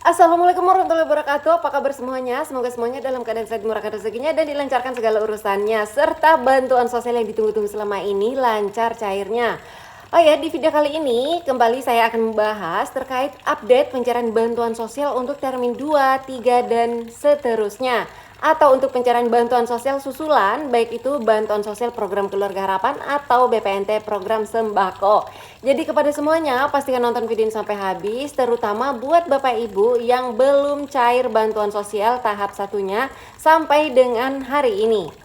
Assalamualaikum warahmatullahi wabarakatuh. Apa kabar semuanya? Semoga semuanya dalam keadaan sehat, dimurahkan rezekinya dan dilancarkan segala urusannya, serta bantuan sosial yang ditunggu-tunggu selama ini lancar cairnya. Oh ya, di video kali ini kembali saya akan membahas terkait update pencairan bantuan sosial untuk termin 2, 3, dan seterusnya. Atau untuk pencairan bantuan sosial susulan, baik itu bantuan sosial program Keluarga Harapan atau BPNT program Sembako. Jadi kepada semuanya, pastikan nonton video ini sampai habis, terutama buat Bapak Ibu yang belum cair bantuan sosial tahap satunya sampai dengan hari ini.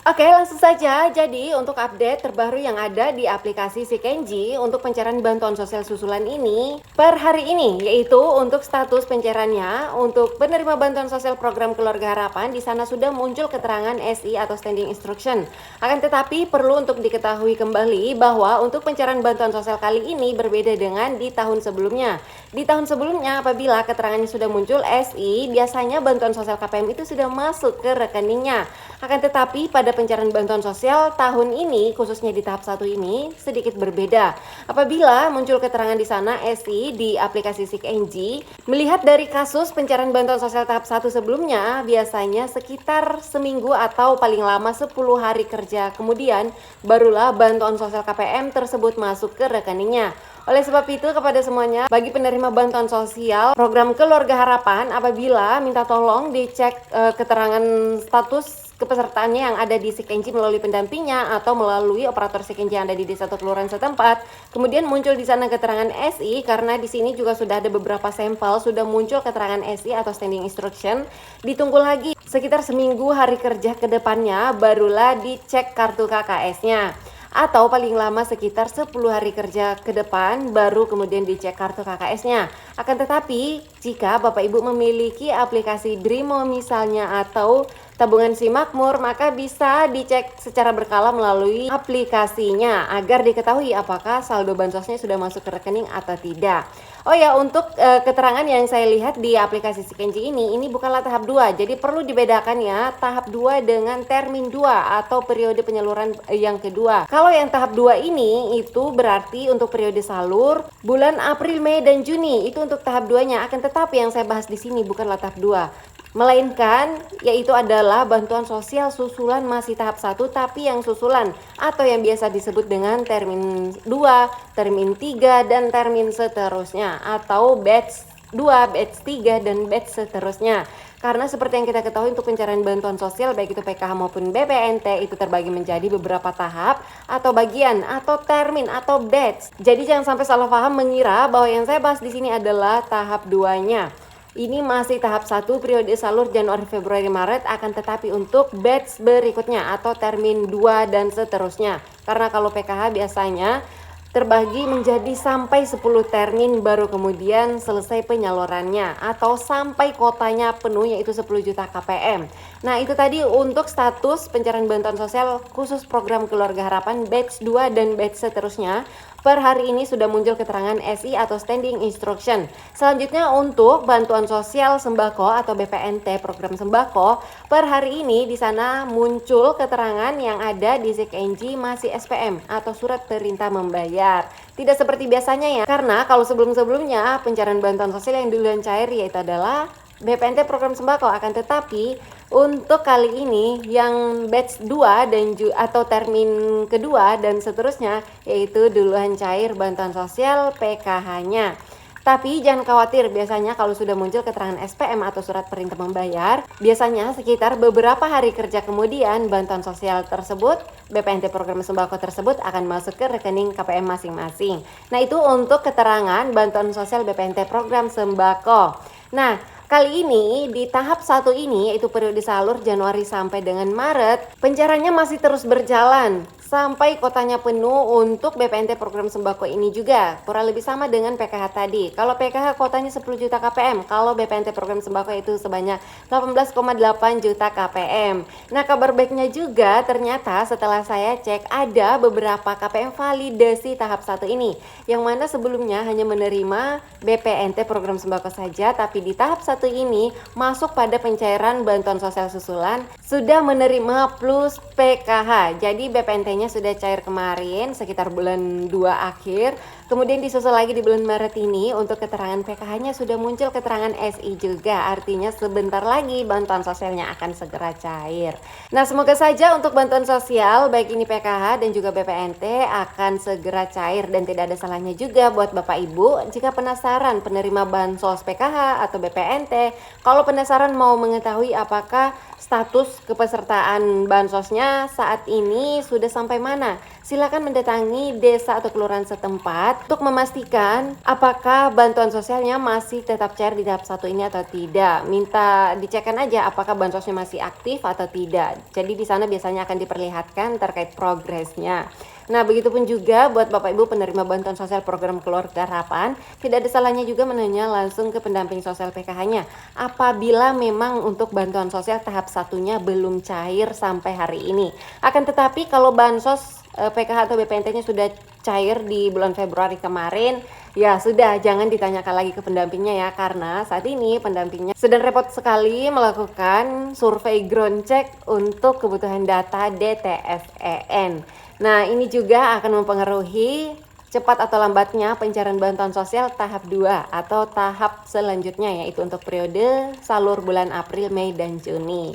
Oke, langsung saja. Jadi, untuk update terbaru yang ada di aplikasi Sikenji untuk pencairan bantuan sosial susulan ini per hari ini, yaitu untuk status pencairannya untuk penerima bantuan sosial program Keluarga Harapan, di sana sudah muncul keterangan SI atau Standing Instruction. Akan tetapi perlu untuk diketahui kembali bahwa untuk pencairan bantuan sosial kali ini berbeda dengan di tahun sebelumnya. Di tahun sebelumnya, apabila keterangannya sudah muncul SI, biasanya bantuan sosial KPM itu sudah masuk ke rekeningnya. Akan tetapi pada pencairan bantuan sosial tahun ini, khususnya di tahap 1 ini, sedikit berbeda. Apabila muncul keterangan di sana SI di aplikasi Sikenji, melihat dari kasus pencairan bantuan sosial tahap 1 sebelumnya, biasanya sekitar seminggu atau paling lama 10 hari kerja kemudian, barulah bantuan sosial KPM tersebut masuk ke rekeningnya. Oleh sebab itu, kepada semuanya, bagi penerima bantuan sosial program Keluarga Harapan, apabila minta tolong dicek keterangan status kepesertaannya yang ada di Sikenji melalui pendampingnya atau melalui operator Sikenji yang ada di desa atau kelurahan setempat. Kemudian muncul di sana keterangan SI, karena di sini juga sudah ada beberapa sampel sudah muncul keterangan SI atau Standing Instruction. Ditunggu lagi sekitar seminggu hari kerja ke depannya, barulah dicek kartu KKS-nya. Atau paling lama sekitar 10 hari kerja ke depan baru kemudian dicek kartu KKS-nya. Akan tetapi jika Bapak Ibu memiliki aplikasi Brimo misalnya atau tabungan Simakmur, maka bisa dicek secara berkala melalui aplikasinya agar diketahui apakah saldo bansosnya sudah masuk ke rekening atau tidak. Oh ya, untuk keterangan yang saya lihat di aplikasi Sikenji ini bukanlah tahap 2. Jadi perlu dibedakan ya, tahap 2 dengan termin 2 atau periode penyaluran yang kedua. Kalau yang tahap 2 ini itu berarti untuk periode salur bulan April, Mei, dan Juni. Itu untuk tahap 2-nya. Akan tetapi yang saya bahas di sini bukanlah tahap 2. Melainkan yaitu adalah bantuan sosial susulan masih tahap 1 tapi yang susulan atau yang biasa disebut dengan termin 2, termin 3, dan termin seterusnya atau batch 2, batch 3, dan batch seterusnya. Karena seperti yang kita ketahui untuk pencairan bantuan sosial baik itu PKH maupun BPNT itu terbagi menjadi beberapa tahap atau bagian atau termin atau batch. Jadi jangan sampai salah paham mengira bahwa yang saya bahas di sini adalah tahap 2-nya. Ini masih tahap 1 periode salur Januari, Februari, Maret, akan tetapi untuk batch berikutnya atau termin 2 dan seterusnya. Karena kalau PKH biasanya terbagi menjadi sampai 10 termin baru kemudian selesai penyalurannya atau sampai kotanya penuh yaitu 10 juta KPM. Nah, itu tadi untuk status pencairan bantuan sosial khusus program Keluarga Harapan batch 2 dan batch seterusnya. Per hari ini sudah muncul keterangan SI atau Standing Instruction. Selanjutnya untuk bantuan sosial sembako atau BPNT program sembako, per hari ini di sana muncul keterangan yang ada di Sikenji masih SPM atau surat perintah membayar. Tidak seperti biasanya ya, karena kalau sebelum-sebelumnya pencairan bantuan sosial yang duluan cair yaitu adalah BPNT program sembako, akan tetapi untuk kali ini yang batch 2 dan atau termin kedua dan seterusnya yaitu duluan cair bantuan sosial PKH-nya. Tapi jangan khawatir, biasanya kalau sudah muncul keterangan SPM atau surat perintah membayar, biasanya sekitar beberapa hari kerja kemudian bantuan sosial tersebut, BPNT program sembako tersebut akan masuk ke rekening KPM masing-masing. Nah, itu untuk keterangan bantuan sosial BPNT program sembako. Nah, kali ini di tahap 1 ini yaitu periode salur Januari sampai dengan Maret, pencairannya masih terus berjalan sampai kotanya penuh untuk BPNT program sembako ini juga. Kurang lebih sama dengan PKH tadi. Kalau PKH kotanya 10 juta KPM, kalau BPNT program sembako itu sebanyak 18,8 juta KPM. Nah, kabar baiknya juga ternyata setelah saya cek ada beberapa KPM validasi tahap 1 ini yang mana sebelumnya hanya menerima BPNT program sembako saja, tapi di tahap 1 ini masuk pada pencairan bantuan sosial susulan sudah menerima plus PKH. Jadi BPNT BPNT-nya sudah cair kemarin sekitar bulan 2 akhir. Kemudian disusul lagi di bulan Maret ini untuk keterangan PKH-nya sudah muncul keterangan SI juga. Artinya sebentar lagi bantuan sosialnya akan segera cair. Nah, semoga saja untuk bantuan sosial baik ini PKH dan juga BPNT akan segera cair, dan tidak ada salahnya juga buat Bapak Ibu jika penasaran penerima bansos PKH atau BPNT. Kalau penasaran mau mengetahui apakah status kepesertaan bansosnya saat ini sudah sampai mana, silakan mendatangi desa atau kelurahan setempat untuk memastikan apakah bantuan sosialnya masih tetap cair di tahap 1 ini atau tidak. Minta dicekkan aja apakah bansosnya masih aktif atau tidak. Jadi di sana biasanya akan diperlihatkan terkait progresnya. Nah, begitupun juga buat Bapak Ibu penerima bantuan sosial program Keluarga Harapan, tidak ada salahnya juga menanya langsung ke pendamping sosial PKH-nya apabila memang untuk bantuan sosial tahap 1-nya belum cair sampai hari ini. Akan tetapi kalau bansos PKH atau BPNT-nya sudah cair di bulan Februari kemarin, ya sudah, jangan ditanyakan lagi ke pendampingnya ya, karena saat ini pendampingnya sedang repot sekali melakukan survei ground check untuk kebutuhan data DTSEN. Nah, ini juga akan mempengaruhi cepat atau lambatnya pencairan bantuan sosial tahap 2 atau tahap selanjutnya, yaitu untuk periode salur bulan April, Mei, dan Juni.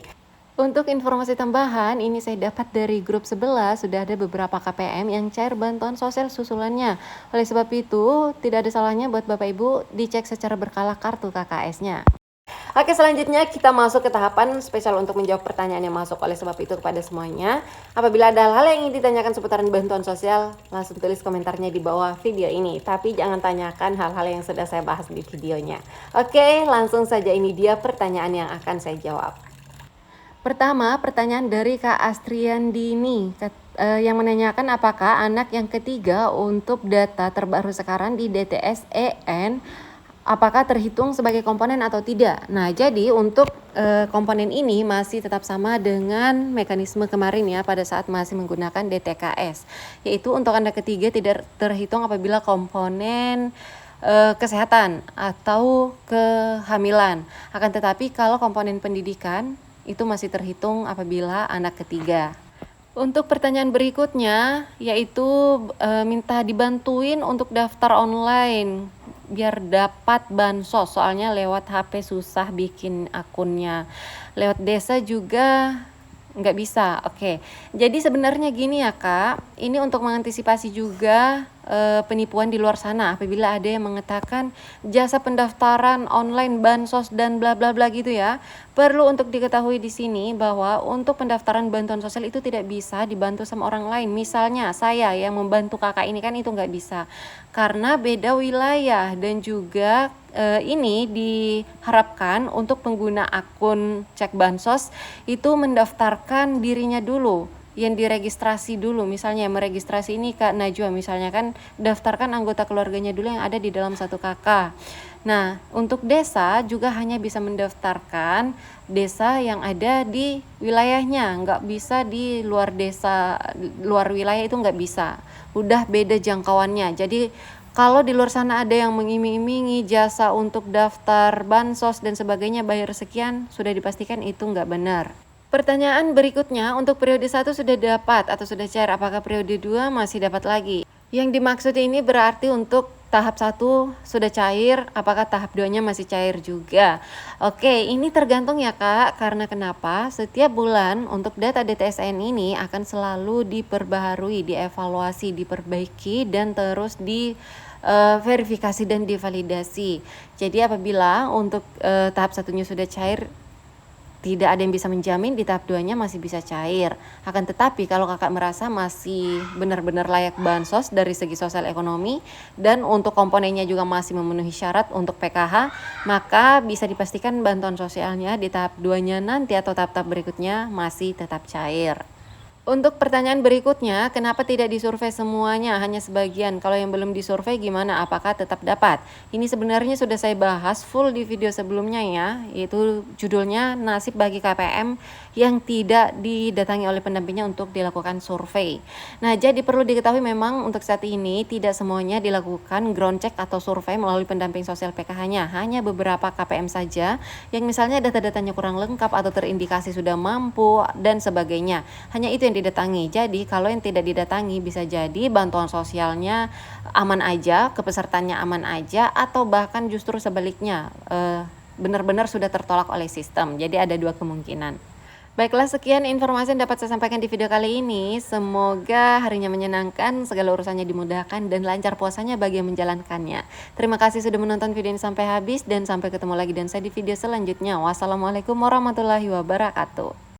Untuk informasi tambahan, ini saya dapat dari grup 11 sudah ada beberapa KPM yang cair bantuan sosial susulannya. Oleh sebab itu, tidak ada salahnya buat Bapak Ibu dicek secara berkala kartu KKS-nya. Oke, selanjutnya kita masuk ke tahapan spesial untuk menjawab pertanyaan yang masuk. Oleh sebab itu kepada semuanya, apabila ada hal-hal yang ingin ditanyakan seputaran bantuan sosial, langsung tulis komentarnya di bawah video ini. Tapi jangan tanyakan hal-hal yang sudah saya bahas di videonya. Oke, langsung saja, ini dia pertanyaan yang akan saya jawab. Pertama, pertanyaan dari Kak Astriandini yang menanyakan apakah anak yang ketiga untuk data terbaru sekarang di DTSEN apakah terhitung sebagai komponen atau tidak. Nah, jadi untuk komponen ini masih tetap sama dengan mekanisme kemarin ya, pada saat masih menggunakan DTKS, yaitu untuk anak ketiga tidak terhitung apabila komponen kesehatan atau kehamilan. Akan tetapi kalau komponen pendidikan itu masih terhitung apabila anak ketiga. Untuk pertanyaan berikutnya yaitu minta dibantuin untuk daftar online biar dapat bansos, soalnya lewat HP susah bikin akunnya, lewat desa juga nggak bisa. Oke, jadi sebenarnya gini ya Kak, ini untuk mengantisipasi juga penipuan di luar sana apabila ada yang mengatakan jasa pendaftaran online bansos dan bla bla bla gitu ya. Perlu untuk diketahui di sini bahwa untuk pendaftaran bantuan sosial itu tidak bisa dibantu sama orang lain. Misalnya saya yang membantu kakak ini kan itu nggak bisa karena beda wilayah, dan juga ini diharapkan untuk pengguna akun cek bansos itu mendaftarkan dirinya dulu, yang diregistrasi dulu. Misalnya meregistrasi ini Kak Najwa misalnya kan, daftarkan anggota keluarganya dulu yang ada di dalam satu kakak. Nah, untuk desa juga hanya bisa mendaftarkan desa yang ada di wilayahnya, nggak bisa di luar desa, luar wilayah itu nggak bisa, udah beda jangkauannya. Jadi kalau di luar sana ada yang mengiming-imingi jasa untuk daftar bansos dan sebagainya bayar sekian, sudah dipastikan itu nggak benar. Pertanyaan berikutnya, untuk periode 1 sudah dapat atau sudah cair, apakah periode 2 masih dapat lagi? Yang dimaksud ini berarti untuk tahap 1 sudah cair, apakah tahap 2-nya masih cair juga? Oke, ini tergantung ya Kak, karena kenapa? Setiap bulan untuk data DTSN ini akan selalu diperbaharui, dievaluasi, diperbaiki, dan terus verifikasi dan divalidasi. Jadi apabila untuk tahap 1-nya sudah cair, tidak ada yang bisa menjamin di tahap 2-nya masih bisa cair. Akan tetapi kalau kakak merasa masih benar-benar layak bansos dari segi sosial ekonomi dan untuk komponennya juga masih memenuhi syarat untuk PKH, maka bisa dipastikan bantuan sosialnya di tahap 2-nya nanti atau tahap-tahap berikutnya masih tetap cair. Untuk pertanyaan berikutnya, kenapa tidak disurvei semuanya, hanya sebagian? Kalau yang belum disurvei gimana? Apakah tetap dapat? Ini sebenarnya sudah saya bahas full di video sebelumnya ya, yaitu judulnya nasib bagi KPM yang tidak didatangi oleh pendampingnya untuk dilakukan survei. Nah, jadi perlu diketahui memang untuk saat ini tidak semuanya dilakukan ground check atau survei melalui pendamping sosial PKH-nya. Hanya beberapa KPM saja yang misalnya data-datanya kurang lengkap atau terindikasi sudah mampu dan sebagainya. Hanya itu yang yang didatangi. Jadi kalau yang tidak didatangi bisa jadi bantuan sosialnya aman aja, kepesertanya aman aja, atau bahkan justru sebaliknya benar-benar sudah tertolak oleh sistem. Jadi ada dua kemungkinan. Baiklah, sekian informasi yang dapat saya sampaikan di video kali ini. Semoga harinya menyenangkan, segala urusannya dimudahkan, dan lancar puasanya bagi yang menjalankannya. Terima kasih sudah menonton video ini sampai habis, dan sampai ketemu lagi dan saya di video selanjutnya. Wassalamualaikum warahmatullahi wabarakatuh.